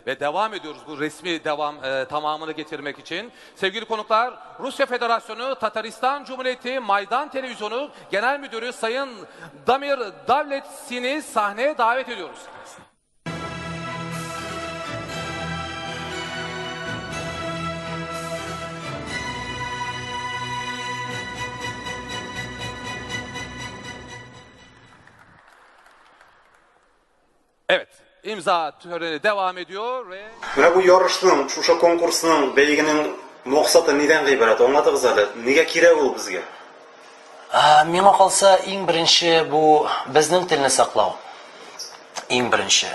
ve devam ediyoruz bu resmi tamamını getirmek için. Sevgili konuklar, Rusya Federasyonu Tataristan Cumhuriyeti Maydan Televizyonu Genel Müdürü Sayın Damir Davletsin'i sahneye davet ediyoruz. Evet, imza töreni devam ediyor ve... Ve bu yarışның, şu konkursның, beyginin maksatı neden ibaret? Anlatığız hali. Nega kerak bu bizga? Миңа калса, иң беренче бу безнең телне саклау. Иң беренче.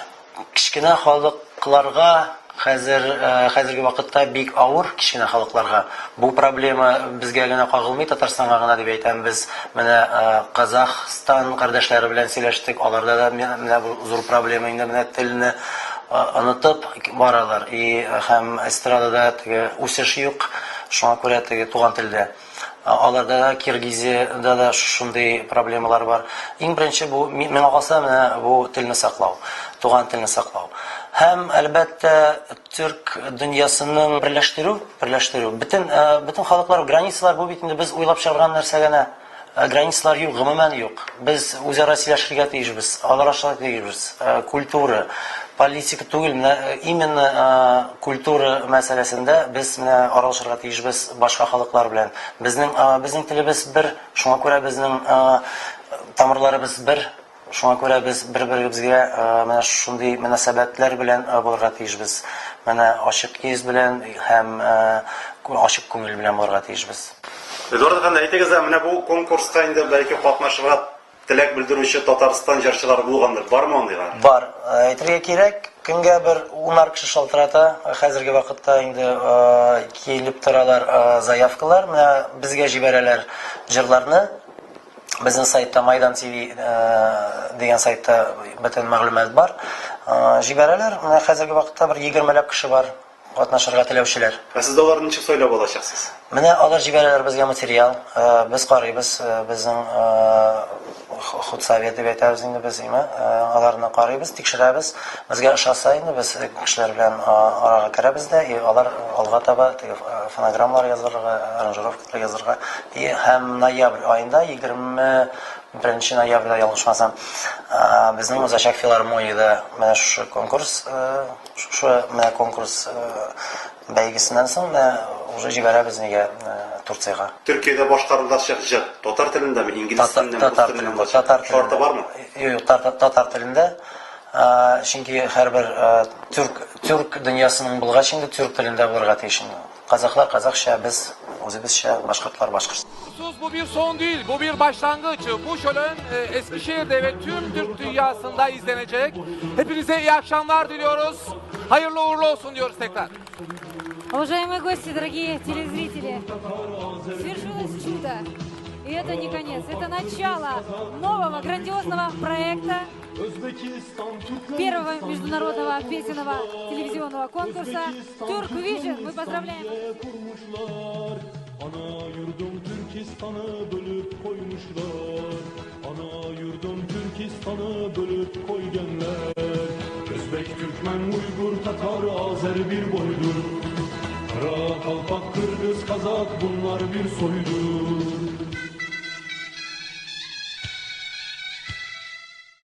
Кичкенә халыкларга хәзерге вакытта бик авыр кичкенә халыкларга. Бу проблема безгә генә кагылмый, Татарстанга гына дип әйтәм. Без менә Казахстан кардәшләре белән сөйләштек. Аларда да менә бу зур проблема инде менә телне онытып баралар. Һәм эстрадада үсеш юк. Шуңа күрә туган телдә. Аларда да, Киргизиядә да шундый проблемалар бар. Иң беренче бу миңа калса менә бу телне саклау, туган телне саклау. Һәм әлбәттә төрк дөньясының берләштерү. Бөтен халыклар, границалар бу бит инде без уйлап чыгарган нәрсә генә. Границалар юк, гомумән юк. Без үзара сөйләшергә тиешбез, аларашырга тиешбез. Культура, политика түгел, именно культура мәсьәләсендә без аралашырга тиешбез башка халыклар белән. Безнең телебез бер, шуңа күрә безнең тамырларыбыз бер, шуңа күрә без бер-беребезгә менә шундый мөнәсәбәтләр белән булырга тиешбез. Менә ачык йөз белән һәм ачык күңел белән булырга тиешбез. Эдуард хәнә әйтегез, менә бу конкурска инде бәлки катнашырга теләк белдерүче Татарстан җырчылары булгандыр. Бармы андыйлар? Бар. Әйтергә кирәк, көнгә бер 10 кеше шалтырата. Хәзерге вакытта инде килеп торалар заявкалар. Менә безгә җибәрәләр җырларны. Безнең сайтта Майдан ТВ дигән сайтта бөтен мәгълүмат бар. Җибәрәләр. Менә хәзерге вакытта бер 20 кеше бар. Катнашырга теләүчеләр. Сез дә аларны ничек сайлап алачаксыз? Менә алар җибәрәләр безгә материал. Без карыйбыз, безнең худсовет дип әйтәбез инде без, аларны карыйбыз, тикшерәбез. Безгә ошаса инде без кешеләр белән арага керәбез дә, алар алга таба фонограммалар язарга, аранжировкалар язарга. Һәм ноябрь аенда 21 ноябрьдә ялгышмасам, безнең Узачак филармониядә менә шу конкурс бәйгесеннән соң уже җибәрәбез нигә Турцияга. Төркиядә башкарылачак җыр татар телендәме, инглиз телендәме, рус телендәме? Шарты бармы? Юк, татар телендә. Чөнки һәрбер түрк дөньясының булгач инде түрк телендә булырга тиеш. Казаклар казакча, biz үзебезчә, башкортлар башкортча. Bu bir son değil, bu bir başlangıç. Bu şölen Eskişehir'de ve tüm Türk dünyasında izlenecek. Hepinize iyi akşamlar diliyoruz. Hayırlı uğurlu olsun diyoruz tekrar. Уважаемые гости, дорогие телезрители, свершилось чудо. И это не конец, это начало нового грандиозного проекта, первого международного песенного телевизионного конкурса Turk Vision. Мы поздравляем! Ana yurdum Türkistan'ı bölüp koymuşlar. Ana yurdum Türkistan'ı bölüp koygenler. Özbek, Türkmen, Uygur, Tatar, Azer bir boydur. Kara, Kalpak, Kırgız, Kazak bunlar bir soydur.